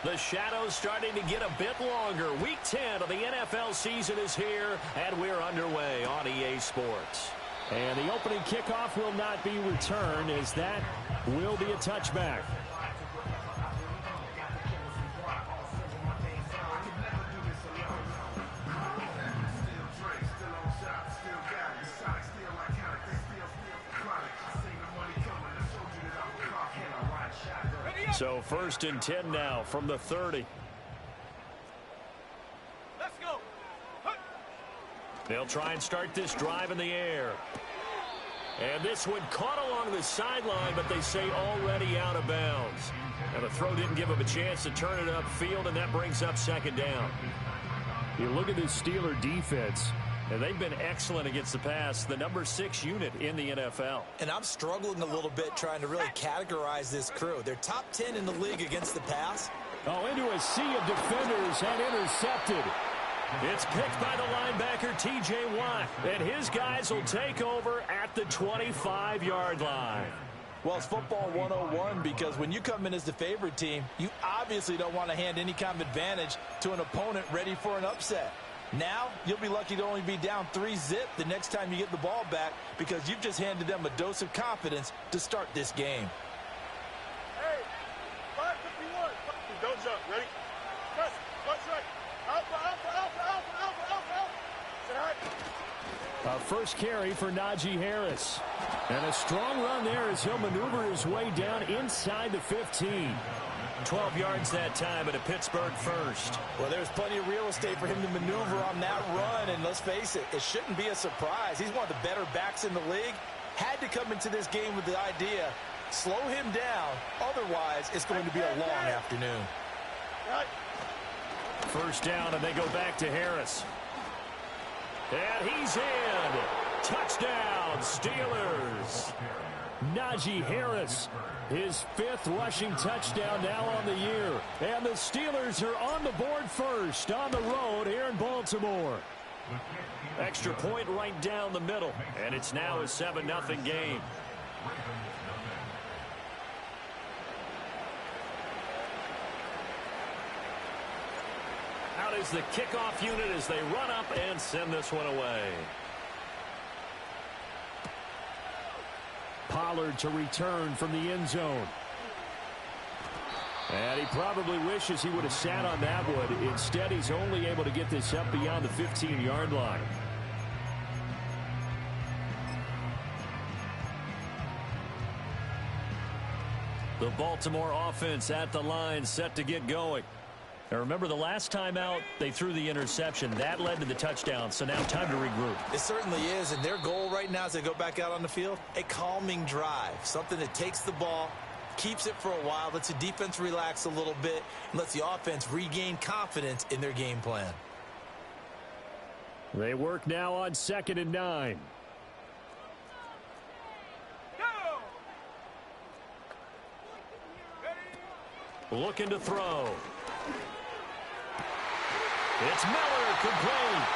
The shadow's starting to get a bit longer. Week 10 of the NFL season is here, and we're underway on EA Sports. And the opening kickoff will not be returned, as that will be a touchback. So 1st and 10 now from the 30. Let's go. They'll try and start this drive in the air. And this one caught along the sideline, but they say already out of bounds. And the throw didn't give him a chance to turn it upfield, and that brings up 2nd down. You look at this Steeler defense. And they've been excellent against the pass, the number 6 unit in the NFL. And I'm struggling a little bit trying to really categorize this crew. They're top 10 in the league against the pass. Oh, into a sea of defenders and intercepted. It's picked by the linebacker, T.J. Watt. And his guys will take over at the 25-yard line. Well, it's football 101 because when you come in as the favorite team, you obviously don't want to hand any kind of advantage to an opponent ready for an upset. Now, you'll be lucky to only be down 3-zip the next time you get the ball back because you've just handed them a dose of confidence to start this game. Hey, 551. Don't jump. Ready? Press. Watch right. Alpha, alpha, alpha, alpha, alpha, alpha, alpha. Say hi. A first carry for Najee Harris. And a strong run there as he'll maneuver his way down inside the 15. 12 yards that time, but a Pittsburgh first. Well, there's plenty of real estate for him to maneuver on that run, and let's face it, it shouldn't be a surprise. He's one of the better backs in the league. Had to come into this game with the idea, slow him down, otherwise it's going to be a long afternoon. First down, and they go back to Harris. And he's in. Touchdown, Steelers. Najee Harris, his 5th rushing touchdown now on the year. And the Steelers are on the board first on the road here in Baltimore. Extra point right down the middle. And it's now a 7-0 game. Out is the kickoff unit as they run up and send this one away. Pollard to return from the end zone. And he probably wishes he would have sat on that one. Instead, he's only able to get this up beyond the 15-yard line. The Baltimore offense at the line, set to get going. Now remember, the last time out, they threw the interception. That led to the touchdown, so now time to regroup. It certainly is, and their goal right now as they go back out on the field, a calming drive, something that takes the ball, keeps it for a while, lets the defense relax a little bit, and lets the offense regain confidence in their game plan. They work now on 2nd and 9. Looking to throw. It's Miller, complete.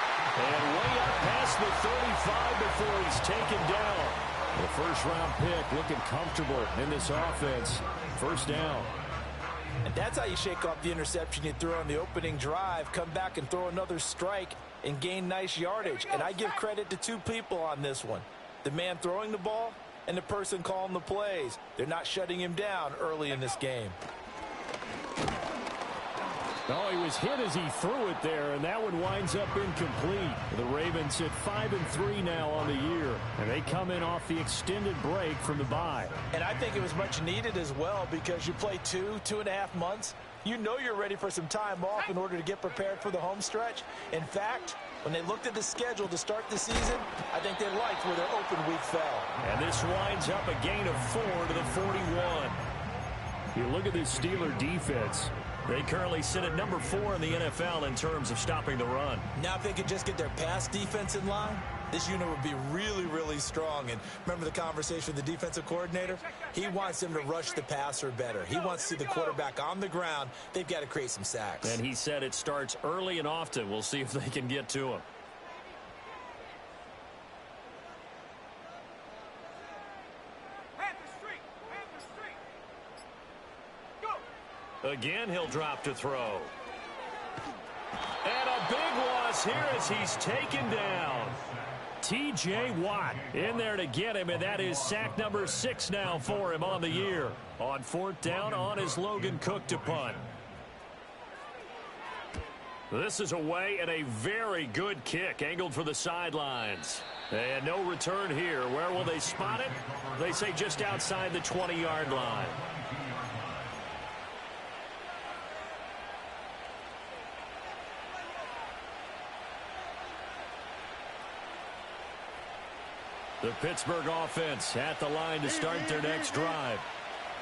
And way up past the 35 before he's taken down. The first-round pick looking comfortable in this offense. First down. And that's how you shake off the interception you threw on the opening drive, come back and throw another strike and gain nice yardage. And I give credit to 2 people on this one. The man throwing the ball and the person calling the plays. They're not shutting him down early in this game. Oh, he was hit as he threw it there, and that one winds up incomplete. The Ravens at 5-3 now on the year, and they come in off the extended break from the bye. And I think it was much needed as well because you play 2.5 months. You know you're ready for some time off in order to get prepared for the home stretch. In fact, when they looked at the schedule to start the season, I think they liked where their open week fell. And this winds up a gain of 4 to the 41. You look at this Steeler defense. They currently sit at number 4 in the NFL in terms of stopping the run. Now if they could just get their pass defense in line, this unit would be really, really strong. And remember the conversation with the defensive coordinator? He wants them to rush the passer better. He wants to see the quarterback on the ground. They've got to create some sacks. And he said it starts early and often. We'll see if they can get to him. Again, he'll drop to throw. And a big loss here as he's taken down. T.J. Watt in there to get him, and that is sack number 6 now for him on the year. On 4th down, on his Logan Cook to punt. This is away and a very good kick, angled for the sidelines. And no return here. Where will they spot it? They say just outside the 20-yard line. The Pittsburgh offense at the line to start their next drive.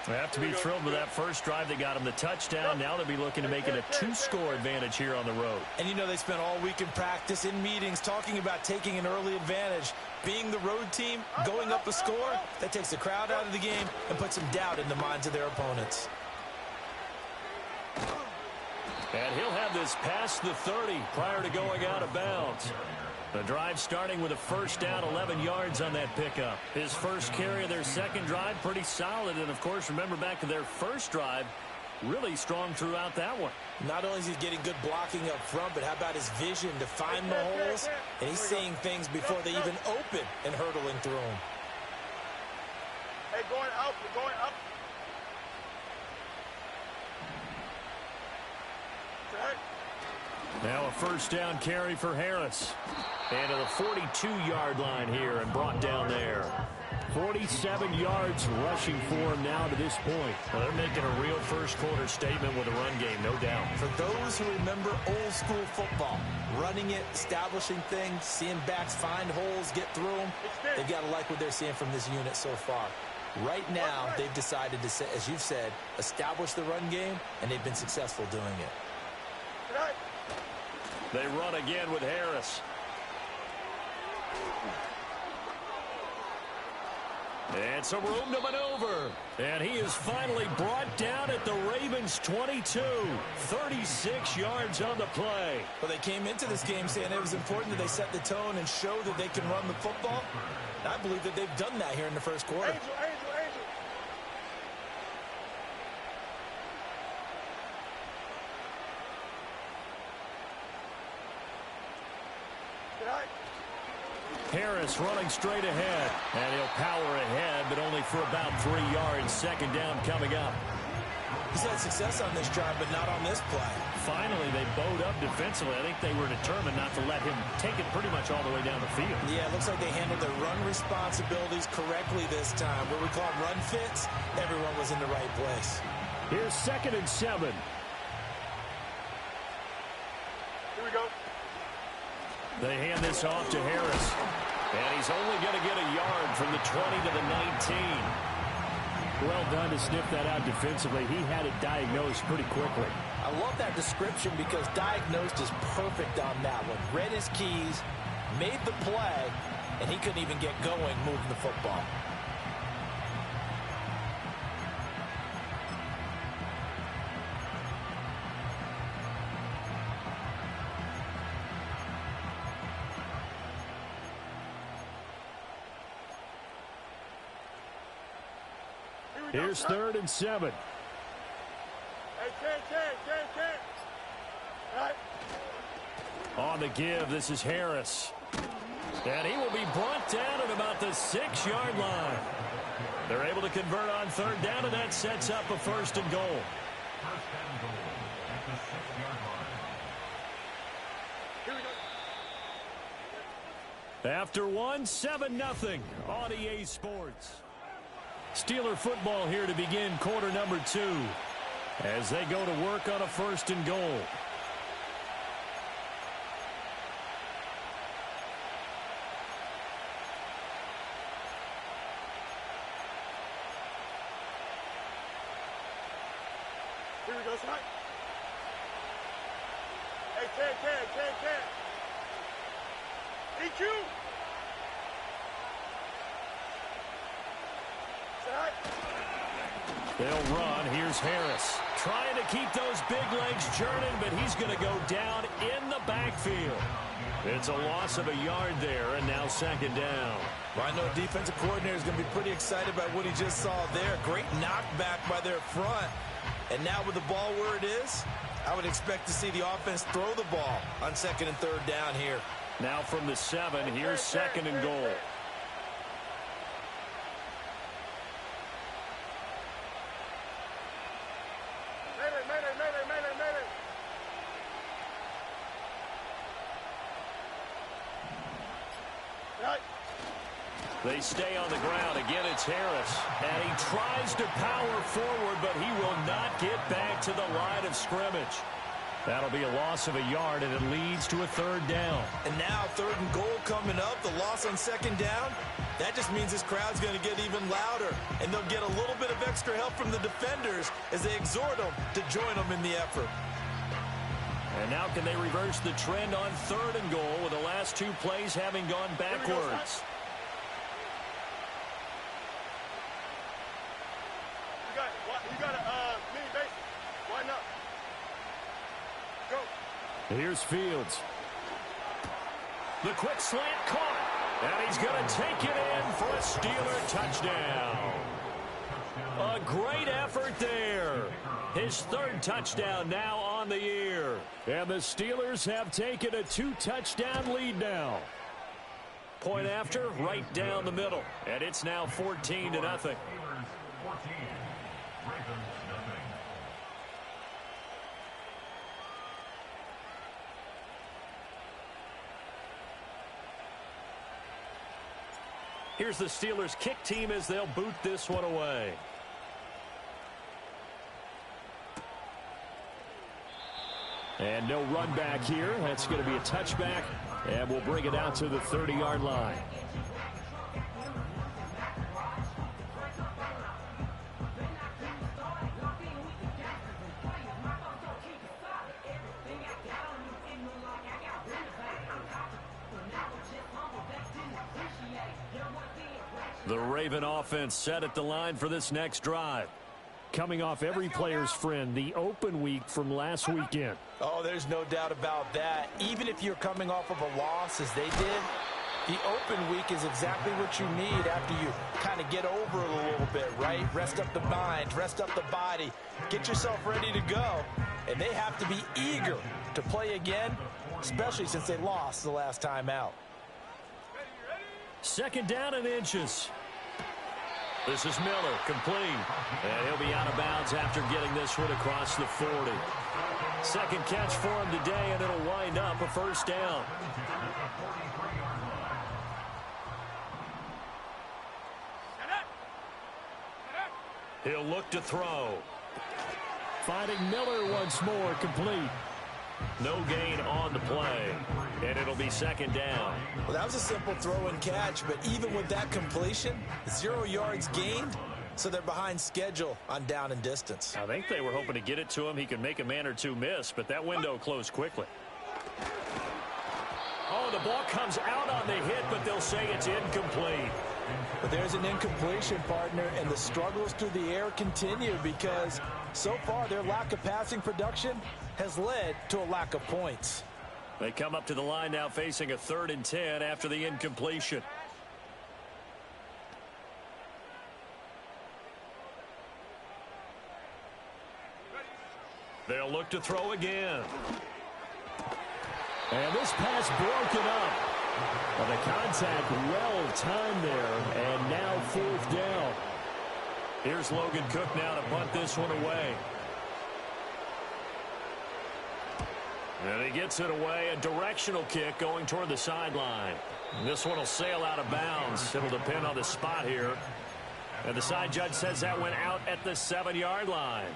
They have to be thrilled with that first drive. They got him the touchdown. Now they'll be looking to make it a 2-score advantage here on the road. And you know they spent all week in practice, in meetings, talking about taking an early advantage. Being the road team, going up a score, that takes the crowd out of the game and puts some doubt in the minds of their opponents. And he'll have this past the 30 prior to going out of bounds. The drive starting with a first down, 11 yards on that pickup. His first carry of their second drive, pretty solid. And, of course, remember back to their first drive, really strong throughout that one. Not only is he getting good blocking up front, but how about his vision to find the holes? And he's seeing things before they even open and hurdling through them. Hey, going up, we're going up. Now a first down carry for Harris. And to the 42-yard line here and brought down there. 47 yards rushing for him now to this point. Well, they're making a real first-quarter statement with a run game, no doubt. For those who remember old-school football, running it, establishing things, seeing backs find holes, get through them, they've got to like what they're seeing from this unit so far. Right now, they've decided to, as you've said, establish the run game, and they've been successful doing it. They run again with Harris. And some room to maneuver. And he is finally brought down at the Ravens' 22. 36 yards on the play. Well, they came into this game saying it was important that they set the tone and show that they can run the football. And I believe that they've done that here in the first quarter. Angel. Harris running straight ahead. And he'll power ahead, but only for about 3 yards. Second down coming up. He's had success on this drive, but not on this play. Finally, they bowed up defensively. I think they were determined not to let him take it pretty much all the way down the field. Yeah, it looks like they handled their run responsibilities correctly this time. What we call run fits, everyone was in the right place. Here's 2nd and 7. Here we go. They hand this off to Harris. And he's only going to get a yard from the 20 to the 19. Well done to sniff that out defensively. He had it diagnosed pretty quickly. I love that description because diagnosed is perfect on that one. Read his keys, made the play, and he couldn't even get going moving the football. Here's 3rd and 7. Hey, Ken. Right. On the give, this is Harris. And he will be brought down at about the 6-yard line. They're able to convert on 3rd down, and that sets up a 1st and goal. Here we go. After 7-0 on EA Sports. Steeler football here to begin quarter number 2 as they go to work on a 1st and goal. Here we go, son. Hey, Ken. EQ. They'll run. Here's Harris. Trying to keep those big legs churning, but he's going to go down in the backfield. It's a loss of a yard there, and now 2nd down. Well, I know defensive coordinator is going to be pretty excited about what he just saw there. Great knockback by their front. And now with the ball where it is, I would expect to see the offense throw the ball on 2nd and 3rd down here. Now from the 7, here's 2nd and goal. They stay on the ground. Again, it's Harris. And he tries to power forward, but he will not get back to the line of scrimmage. That'll be a loss of a yard, and it leads to a 3rd down. And now 3rd and goal coming up. The loss on 2nd down. That just means this crowd's going to get even louder. And they'll get a little bit of extra help from the defenders as they exhort them to join them in the effort. And now can they reverse the trend on 3rd and goal with the last 2 plays having gone backwards? Here's Fields. The quick slant caught. And he's going to take it in for a Steeler touchdown. A great effort there. His 3rd touchdown now on the year. And the Steelers have taken a 2-touchdown lead now. Point after, right down the middle. And it's now 14-0. Here's the Steelers kick team as they'll boot this one away. And no run back here. That's going to be a touchback. And we'll bring it out to the 30-yard line. The Raven offense set at the line for this next drive. Coming off every player's friend, the open week from last weekend. Oh, there's no doubt about that. Even if you're coming off of a loss as they did, the open week is exactly what you need after you kind of get over it a little bit, right? Rest up the mind, rest up the body, get yourself ready to go. And they have to be eager to play again, especially since they lost the last time out. 2nd down and inches. This is Miller, complete. And he'll be out of bounds after getting this one across the 40. 2nd catch for him today, and it'll wind up a 1st down. He'll look to throw. Finding Miller once more, complete. No gain on the play, and it'll be 2nd down. Well, that was a simple throw and catch, but even with that completion, 0 yards gained, so they're behind schedule on down and distance. I think they were hoping to get it to him. He could make a man or two miss, but that window closed quickly. Oh, the ball comes out on the hit, but they'll say it's incomplete. But there's an incompletion, partner, and the struggles through the air continue because so far their lack of passing production has led to a lack of points. They come up to the line now facing a 3rd and 10 after the incompletion. They'll look to throw again. And this pass broken up. Well, the contact well timed there, and now 4th down. Here's Logan Cook now to punt this one away. And he gets it away, a directional kick going toward the sideline. This one will sail out of bounds. It'll depend on the spot here. And the side judge says that went out at the 7-yard line.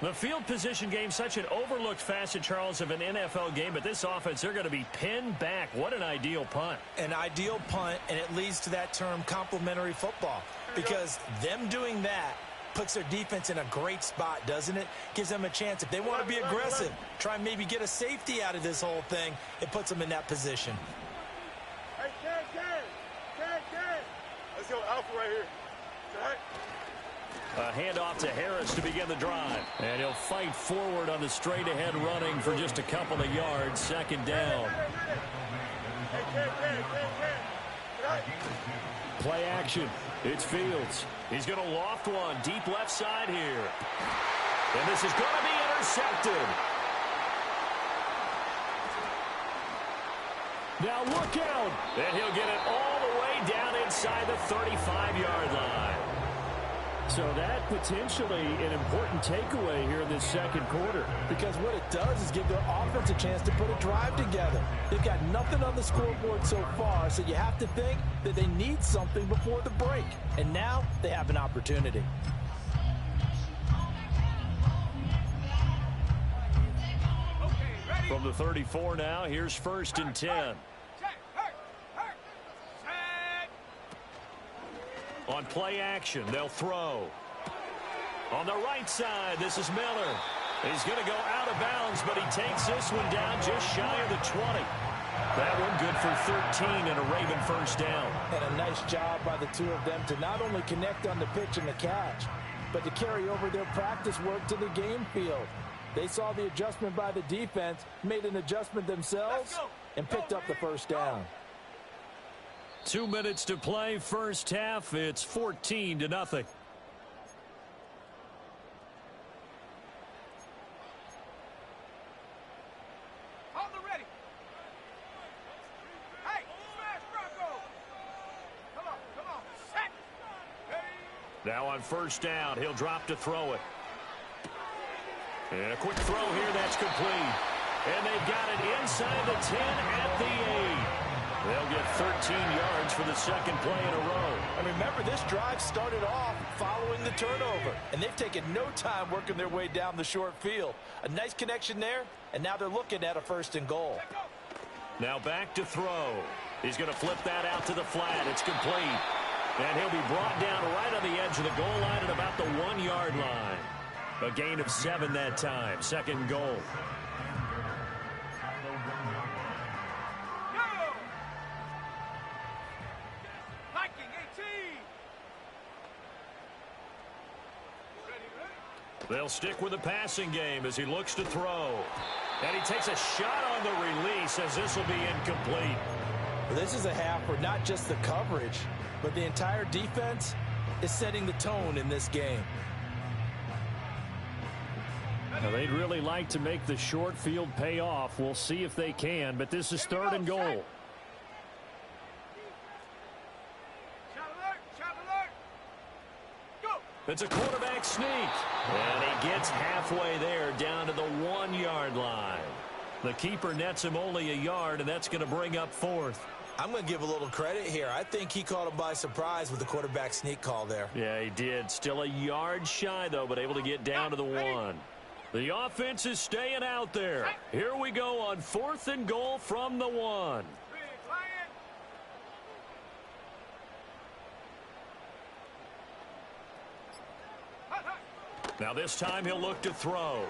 The field position game, such an overlooked facet, Charles, of an NFL game, but this offense, they're going to be pinned back. What an ideal punt. An ideal punt, and it leads to that term complementary football, because them doing that puts their defense in a great spot, doesn't it? Gives them a chance. If they want to be aggressive, try and maybe get a safety out of this whole thing, it puts them in that position. Hey, Ken. Let's go Alpha right here. Right. A handoff to Harris to begin the drive. And he'll fight forward on the straight-ahead running for just a couple of yards. 2nd down. Play action. It's Fields. He's going to loft one deep left side here. And this is going to be intercepted. Now look out. And he'll get it all the way down inside the 35-yard line. So that potentially an important takeaway here in this second quarter. Because what it does is give their offense a chance to put a drive together. They've got nothing on the scoreboard so far, so you have to think that they need something before the break. And now they have an opportunity. From the 34 now, here's 1st and 10. On play action, they'll throw. On the right side, this is Miller. He's going to go out of bounds, but he takes this one down just shy of the 20. That one good for 13 and a Raven first down. And a nice job by the two of them to not only connect on the pitch and the catch, but to carry over their practice work to the game field. They saw the adjustment by the defense, made an adjustment themselves, and picked up the first down. 2 minutes to play, first half. It's 14-0. Hold the ready. Hey, smash Bronco. Come on, set. Hey. Now on first down, he'll drop to throw it. And a quick throw here, that's complete. And they've got it inside the 10 at the 8. They'll get 13 yards for the second play in a row. And remember, this drive started off following the turnover. And they've taken no time working their way down the short field. A nice connection there, and now they're looking at a 1st and goal. Now back to throw. He's going to flip that out to the flat. It's complete. And he'll be brought down right on the edge of the goal line at about the 1-yard line. A gain of 7 that time. 2nd and goal. They'll stick with the passing game as he looks to throw. And he takes a shot on the release as this will be incomplete. Well, this is a half where not just the coverage, but the entire defense is setting the tone in this game. Now, they'd really like to make the short field pay off. We'll see if they can, but this is 3rd and goal. It's a quarterback sneak. And he gets halfway there down to the 1-yard line. The keeper nets him only a yard, and that's going to bring up 4th. I'm going to give a little credit here. I think he caught him by surprise with the quarterback sneak call there. Yeah, he did. Still a yard shy, though, but able to get down to the 1. The offense is staying out there. Here we go on 4th and goal from the 1. Now this time he'll look to throw.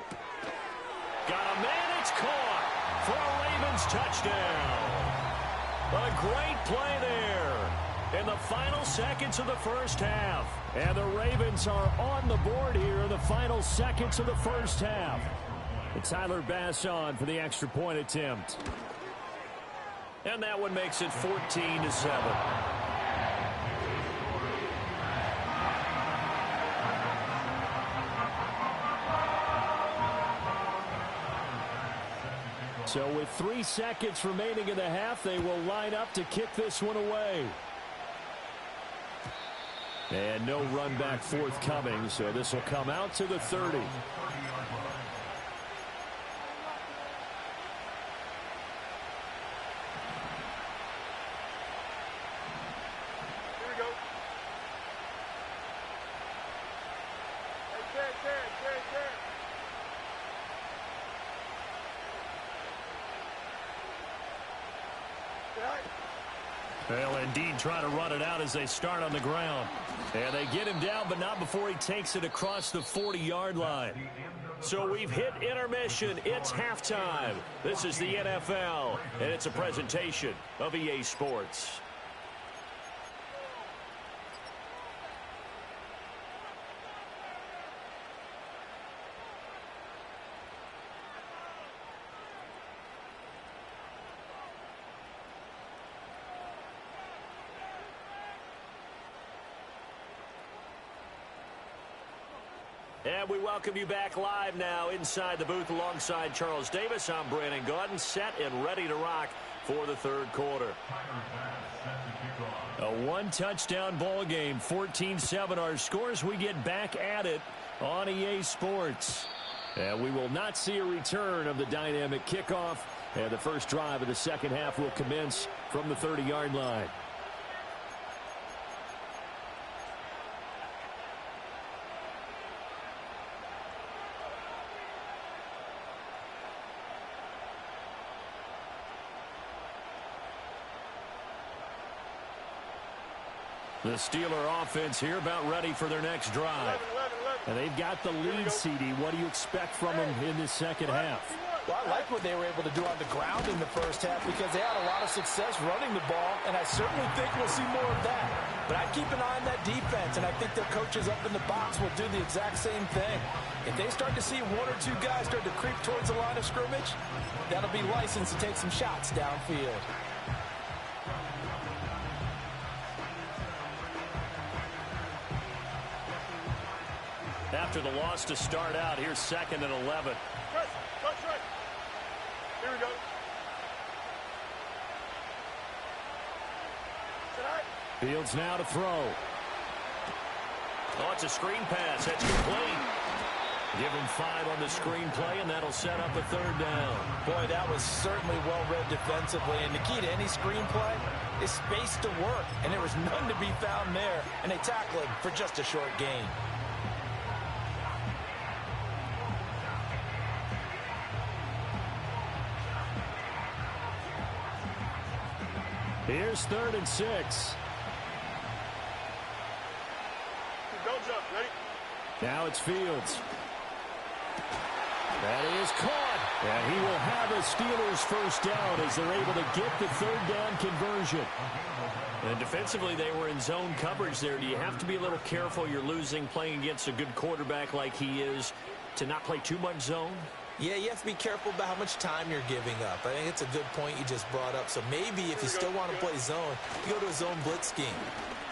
Got a man, it's caught for a Ravens touchdown. A great play there in the final seconds of the first half. And the Ravens are on the board here in the final seconds of the first half. And Tyler Bass on for the extra point attempt. And that one makes it 14-7. So with 3 seconds remaining in the half, they will line up to kick this one away. And no run back forthcoming, so this will come out to the 30. They'll indeed try to run it out as they start on the ground. And they get him down, but not before he takes it across the 40-yard line. So we've hit intermission. It's halftime. This is the NFL, and it's a presentation of EA Sports. And we welcome you back live now inside the booth alongside Charles Davis. I'm Brandon Gaudin, set and ready to rock for the third quarter. A one-touchdown ball game, 14-7 our scores. We get back at it on EA Sports. And we will not see a return of the dynamic kickoff. And the first drive of the second half will commence from the 30-yard line. The Steeler offense here about ready for their next drive. 11. And they've got the lead, CD. What do you expect from them in the second half? Well, I like what they were able to do on the ground in the first half because they had a lot of success running the ball, and I certainly think we'll see more of that. But I keep an eye on that defense, and I think their coaches up in the box will do the exact same thing. If they start to see one or two guys start to creep towards the line of scrimmage, that'll be license to take some shots downfield. After the loss to start out, here's 2nd and 11. Touch right. Here we go. Fields now to throw. Oh, it's a screen pass. That's complete. Give him 5 on the screen play, and that'll set up a third down. Boy, that was certainly well read defensively. And the key to any screen play is space to work. And there was none to be found there. And they tackle him for just a short gain. Here's 3rd and 6. Don't jump. Ready? Now it's Fields. That is caught. And he will have a Steelers first down as they're able to get the third down conversion. And defensively, they were in zone coverage there. Do you have to be a little careful? You're losing playing against a good quarterback like he is to not play too much zone? Yeah, you have to be careful about how much time you're giving up. I think it's a good point you just brought up. So maybe if you still want to play zone, you go to a zone blitz scheme.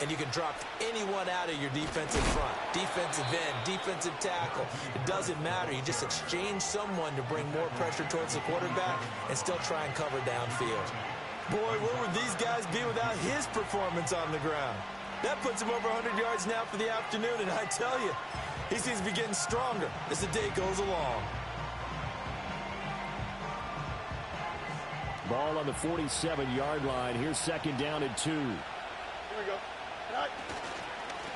And you can drop anyone out of your defensive front. Defensive end, defensive tackle. It doesn't matter. You just exchange someone to bring more pressure towards the quarterback and still try and cover downfield. Boy, where would these guys be without his performance on the ground? That puts him over 100 yards now for the afternoon. And I tell you, he seems to be getting stronger as the day goes along. Ball on the 47-yard line. Here's 2nd down and 2. Here we go.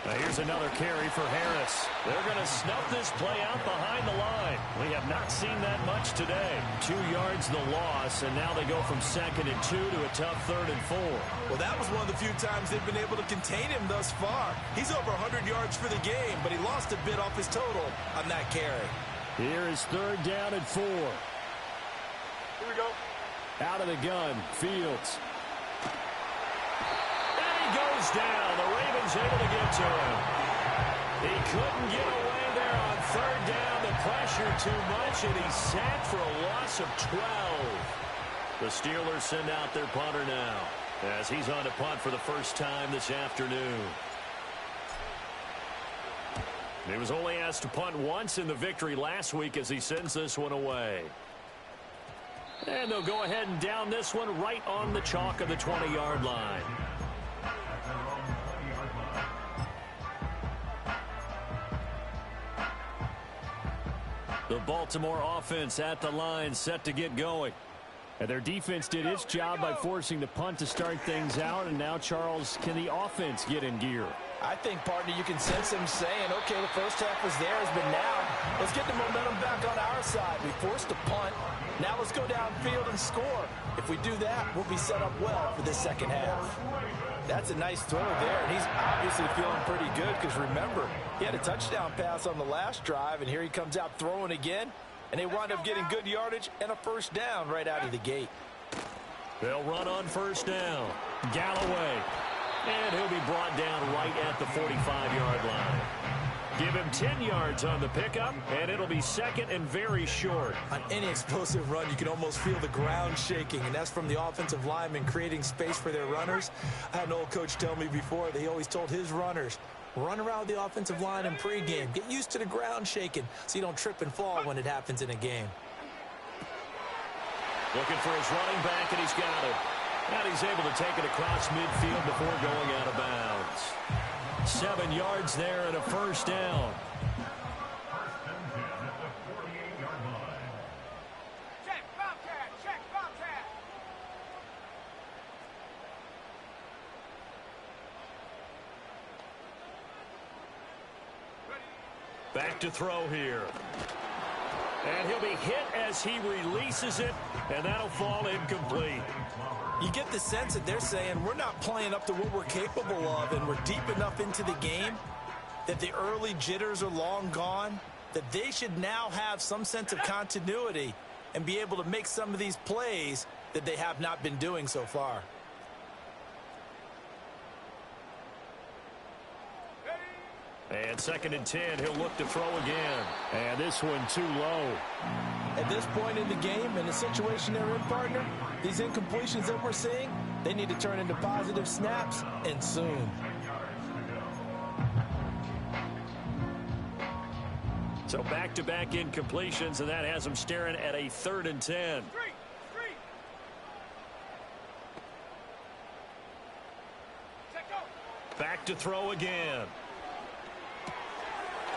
Now here's another carry for Harris. They're going to snuff this play out behind the line. We have not seen that much today. 2 yards the loss, and now they go from 2nd and 2 to a tough 3rd and 4. Well, that was one of the few times they've been able to contain him thus far. He's over 100 yards for the game, but he lost a bit off his total on that carry. Here is 3rd down and 4. Here we go. Out of the gun, Fields. And he goes down. The Ravens able to get to him. He couldn't get away there on 3rd down. The pressure too much, and he's sacked for a loss of 12. The Steelers send out their punter now as he's on to punt for the first time this afternoon. He was only asked to punt once in the victory last week as he sends this one away. And they'll go ahead and down this one right on the chalk of the 20-yard line. The Baltimore offense at the line set to get going. And their defense did its job by forcing the punt to start things out. And now, Charles, can the offense get in gear? I think, partner, you can sense him saying, okay, the first half was theirs, but now let's get the momentum back on our side. We forced a punt. Now let's go downfield and score. If we do that, we'll be set up well for the second half. That's a nice throw there, and he's obviously feeling pretty good because, remember, he had a touchdown pass on the last drive, and here he comes out throwing again, and they wind up getting good yardage and a first down right out of the gate. They'll run on first down. Galloway. And he'll be brought down right at the 45-yard line. Give him 10 yards on the pickup, and it'll be second and very short. On any explosive run, you can almost feel the ground shaking, and that's from the offensive linemen creating space for their runners. I had an old coach tell me before that he always told his runners, Run around the offensive line in pregame. Get used to the ground shaking so you don't trip and fall when it happens in a game. Looking for his running back, and he's got it. And he's able to take it across midfield before going out of bounds. 7 yards there and a first down. Check, Bobcat, check, Bobcat. Back to throw here. And he'll be hit as he releases it, and that'll fall incomplete. You get the sense that they're saying we're not playing up to what we're capable of, and we're deep enough into the game that the early jitters are long gone, that they should now have some sense of continuity and be able to make some of these plays that they have not been doing so far. And 2nd and 10, he'll look to throw again. And this one too low. At this point in the game, in the situation they're in, partner, these incompletions that we're seeing, they need to turn into positive snaps, and soon. So back-to-back incompletions, and that has them staring at a 3rd and 10. Back to throw again.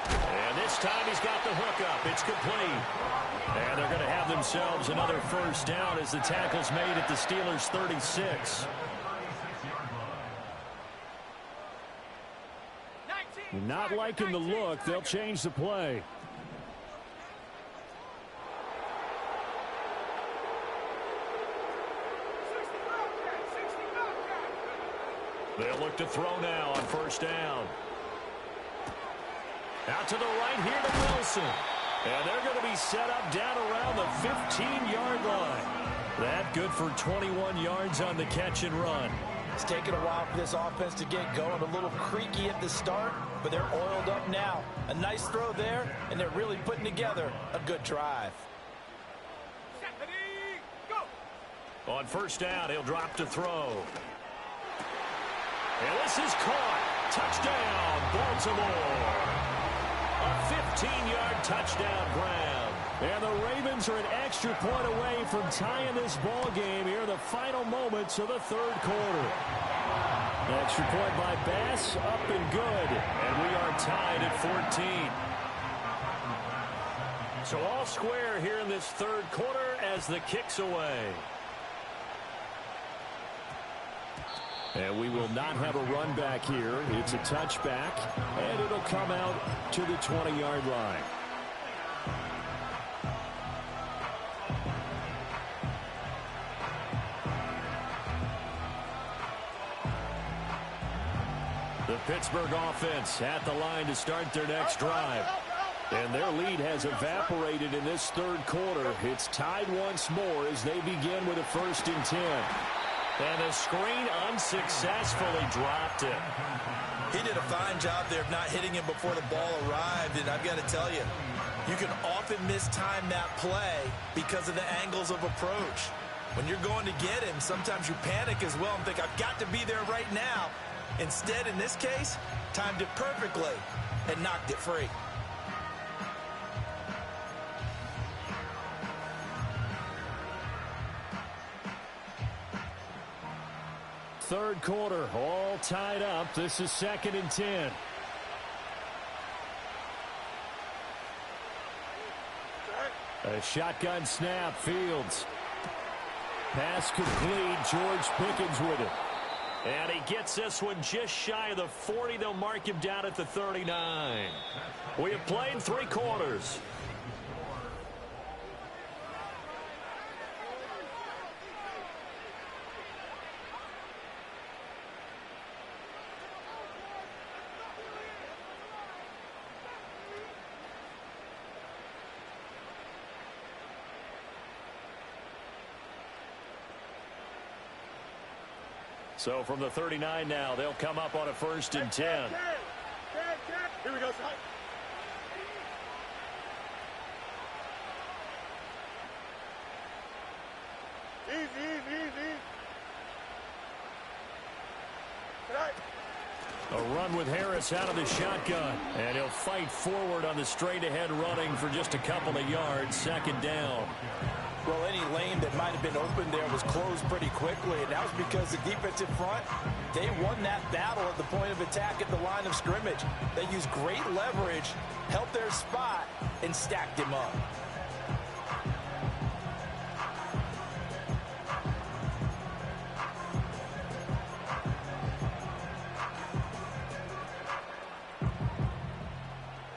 And this time he's got the hook up. It's complete. And they're going to have themselves another first down as the tackle's made at the Steelers' 36. Not liking the look. They'll change the play. They'll look to throw now on first down. Out to the right here to Wilson. And they're going to be set up down around the 15-yard line. That good for 21 yards on the catch and run. It's taken a while for this offense to get going. A little creaky at the start, but they're oiled up now. A nice throw there, and they're really putting together a good drive. On first down, he'll drop to throw. And this is caught. Touchdown, Baltimore. A 15-yard touchdown ground. And the Ravens are an extra point away from tying this ball game here in the final moments of the 3rd quarter. Extra point by Bass, up and good. And we are tied at 14. So all square here in this 3rd quarter as the kick's away. And we will not have a run back here. It's a touchback, and it'll come out to the 20-yard line. The Pittsburgh offense at the line to start their next drive. And their lead has evaporated in this 3rd quarter. It's tied once more as they begin with a 1st and 10. And the screen unsuccessfully dropped it. He did a fine job there of not hitting him before the ball arrived, and I've got to tell you, you can often mistime that play because of the angles of approach. When you're going to get him, sometimes you panic as well and think, I've got to be there right now. Instead, in this case, timed it perfectly and knocked it free. Third quarter, all tied up. This is 2nd and 10. A shotgun snap, Fields. Pass complete, George Pickens with it. And he gets this one just shy of the 40. They'll mark him down at the 39. We have played 3 quarters. So from the 39 now, they'll come up on a 1st and 10. Here we go, son. Easy. Tonight. A run with Harris out of the shotgun. And he'll fight forward on the straight-ahead running for just a couple of yards. Second down. Well, any lane that might have been open there was closed pretty quickly, and that was because the defensive front, they won that battle at the point of attack at the line of scrimmage. They used great leverage, held their spot, and stacked him up.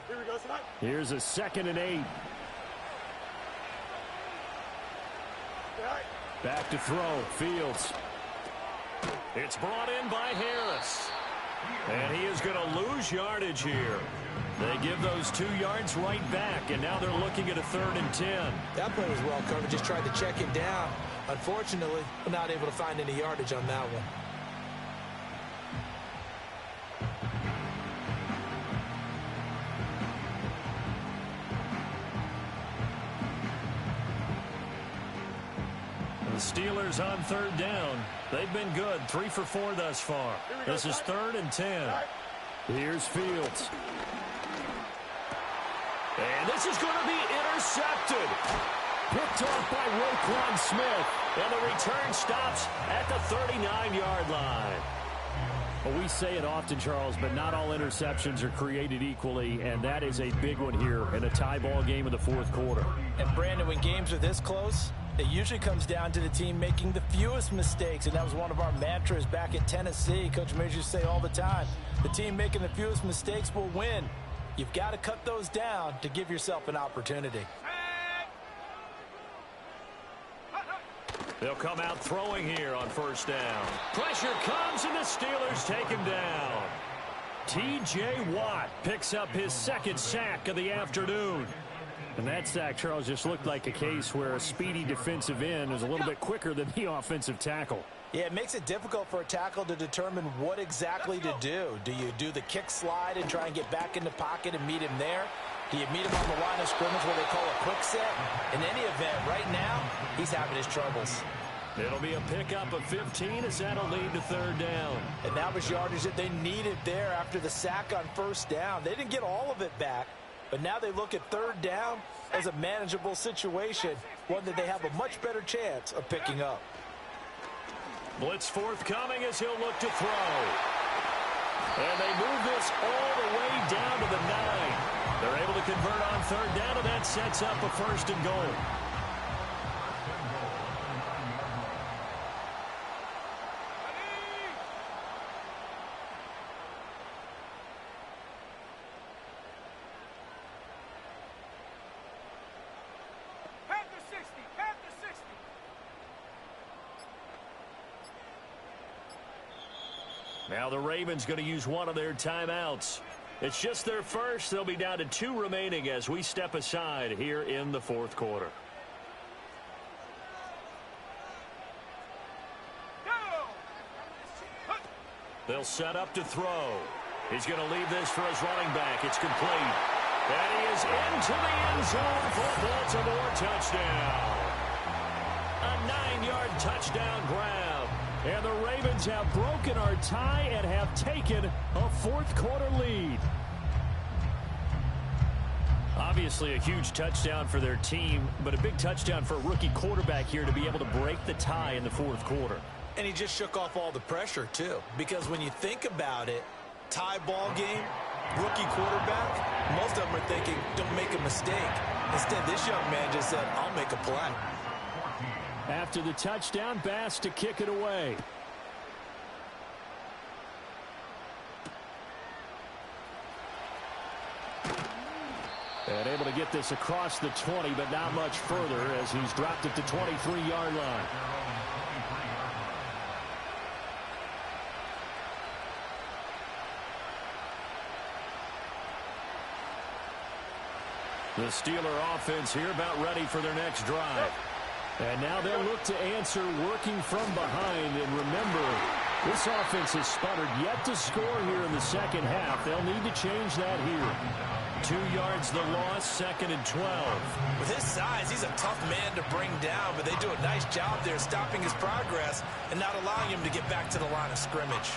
Here we go, son. Here's a 2nd and 8. Back to throw. Fields. It's brought in by Harris. And he is going to lose yardage here. They give those 2 yards right back, and now they're looking at a 3rd and 10. That play was well covered. Just tried to check it down. Unfortunately, we're not able to find any yardage on that one. The Steelers on 3rd down. They've been good. 3 for 4 thus far. This is 3rd and 10. Here's Fields. And this is going to be intercepted. Picked off by Roquan Smith. And the return stops at the 39-yard line. Well, we say it often, Charles, but not all interceptions are created equally, and that is a big one here in a tie ball game in the 4th quarter. And, Brandon, when games are this close, it usually comes down to the team making the fewest mistakes, and that was one of our mantras back at Tennessee. Coach Majors used to say all the time, the team making the fewest mistakes will win. You've got to cut those down to give yourself an opportunity. They'll come out throwing here on 1st down. Pressure comes, and the Steelers take him down. T.J. Watt picks up his 2nd sack of the afternoon. And that sack, Charles, just looked like a case where a speedy defensive end is a little bit quicker than the offensive tackle. Yeah, it makes it difficult for a tackle to determine what exactly to do. Do you do the kick slide and try and get back in the pocket and meet him there? Do you meet him on the line of scrimmage where they call a quick set? In any event, right now, he's having his troubles. It'll be a pickup of 15 as that'll lead to 3rd down. And that was yardage that they needed there after the sack on 1st down. They didn't get all of it back, but now they look at 3rd down as a manageable situation, one that they have a much better chance of picking up. Blitz forthcoming as he'll look to throw. And they move this all the way down to the 9. They're able to convert on 3rd down, and that sets up a 1st and goal. Now the Ravens going to use one of their timeouts. It's just their first. They'll be down to 2 remaining as we step aside here in the 4th quarter. They'll set up to throw. He's going to leave this for his running back. It's complete. And he is into the end zone for Baltimore touchdown. A 9-yard touchdown grab. And the Ravens have broken our tie and have taken a 4th quarter lead. Obviously a huge touchdown for their team, but a big touchdown for a rookie quarterback here to be able to break the tie in the 4th quarter. And he just shook off all the pressure, too. Because when you think about it, tie ball game, rookie quarterback, most of them are thinking, don't make a mistake. Instead, this young man just said, I'll make a play. After the touchdown, Bass to kick it away. And able to get this across the 20, but not much further as he's dropped it to 23-yard line. The Steeler offense here about ready for their next drive. And now they'll look to answer working from behind. And remember, this offense has sputtered yet to score here in the 2nd half. They'll need to change that here. 2 yards the loss, 2nd and 12. With his size, he's a tough man to bring down, but they do a nice job there stopping his progress and not allowing him to get back to the line of scrimmage.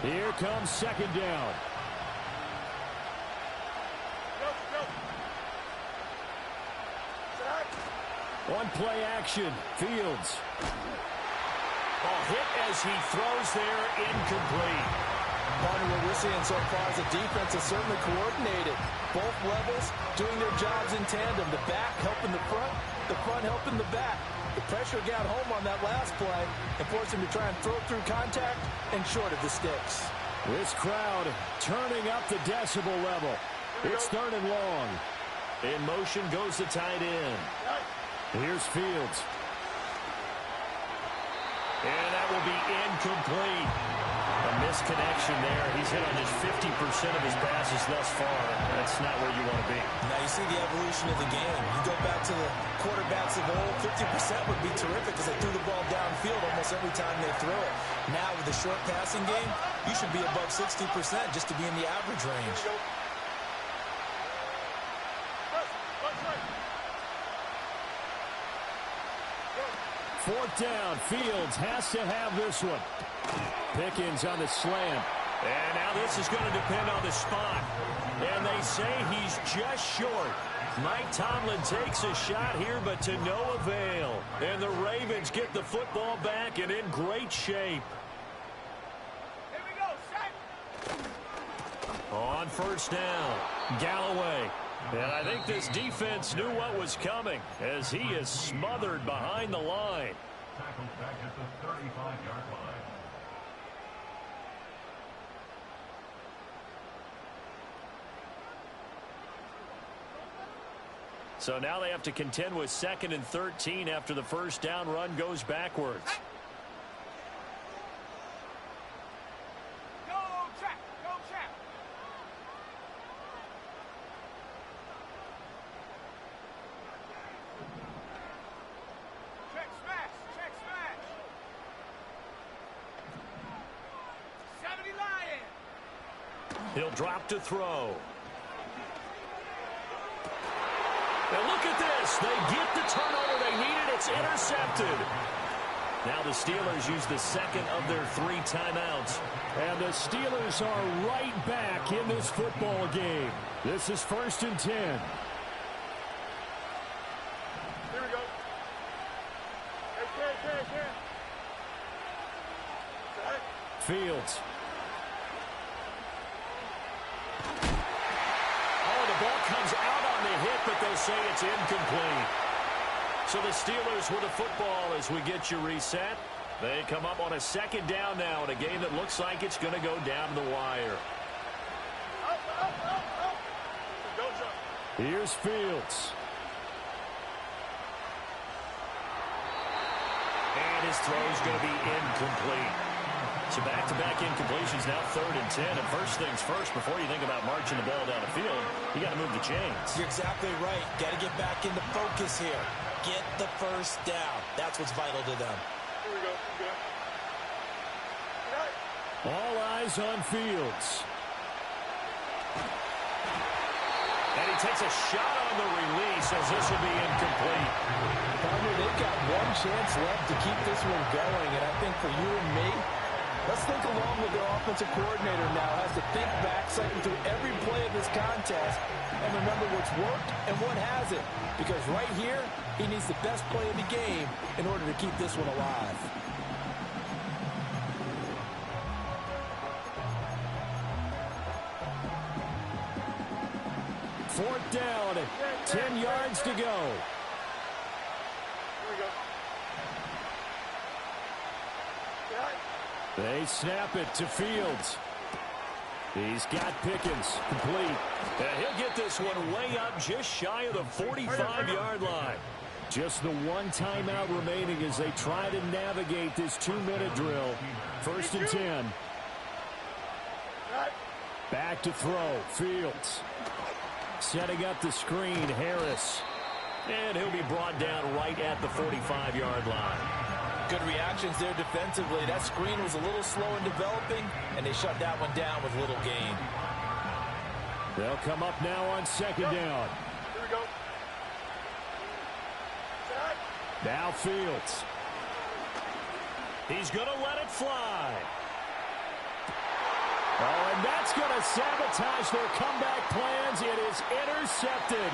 Here comes second down. One play action. Fields. Ball hit as he throws there, incomplete. Partner, what we're seeing so far is the defense is certainly coordinated. Both levels doing their jobs in tandem. The back helping the front helping the back. The pressure got home on that last play and forced him to try and throw through contact and short of the sticks. This crowd turning up the decibel level. It's third and long. In motion goes the tight end. Here's Fields. And that will be incomplete. A misconnection there. He's hit on just 50% of his passes thus far. That's not where you want to be. Now you see the evolution of the game. You go back to the quarterbacks of old, 50% would be terrific because they threw the ball downfield almost every time they throw it. Now with the short passing game, you should be above 60% just to be in the average range. Fourth down. Fields has to have this one. Pickens on the slant. And now this is going to depend on the spot. And they say he's just short. Mike Tomlin takes a shot here, but to no avail. And the Ravens get the football back and in great shape. Here we go, set. On first down, Galloway. And I think this defense knew what was coming as he is smothered behind the line. Tackled back at the 35-yard line. So now they have to contend with 2nd and 13 after the first down run goes backwards. Go, check. Go, check. Check smash. Check smash. 70 Lion. He'll drop to throw. And look at this. They get the turnover they needed. It's intercepted. Now the Steelers use the second of their 3 timeouts. And the Steelers are right back in this football game. This is 1st and 10. Here we go. Hey. Set. Fields. The ball comes out on the hit, but they say it's incomplete. So the Steelers with the football as we get you reset. They come up on a 2nd down now in a game that looks like it's going to go down the wire. Out. Don't jump. Here's Fields. And his throw is going to be incomplete. So back-to-back incompletions, now 3rd and 10. And first things first, before you think about marching the ball down the field, you got to move the chains. You're exactly right. Got to get back into focus here. Get the first down. That's what's vital to them. Here we go. Good. All eyes on Fields. And he takes a shot on the release as this will be incomplete. Partner, they've got one chance left to keep this one going. And I think for you and me, let's think along with their offensive coordinator now. Has to think back, cycle through every play of this contest, and remember what's worked and what hasn't. Because right here, he needs the best play of the game in order to keep this one alive. Fourth down, 10 yards to go. Here we go. They snap it to Fields. He's got Pickens complete. And he'll get this one way up just shy of the 45-yard line. Just the one timeout remaining as they try to navigate this 2-minute drill. 1st and 10. Back to throw. Fields. Setting up the screen. Harris. And he'll be brought down right at the 45-yard line. Good reactions there defensively. That screen was a little slow in developing, and they shut that one down with little gain. They'll come up now on 2nd down. Here we go. Now Fields. He's going to let it fly. Oh, and that's going to sabotage their comeback plans. It is intercepted.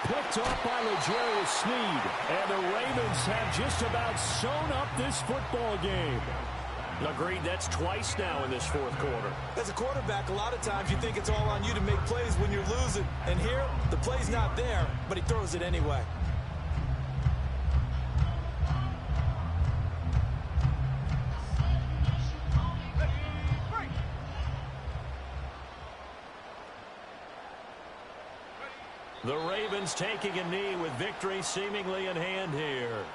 Picked off by L'Jarius Sneed. And the Ravens have just about sewn up this football game. Agreed, that's twice now in this fourth quarter. As a quarterback, a lot of times you think it's all on you to make plays when you're losing. And here, the play's not there, but he throws it anyway. The Ravens taking a knee with victory seemingly in hand here.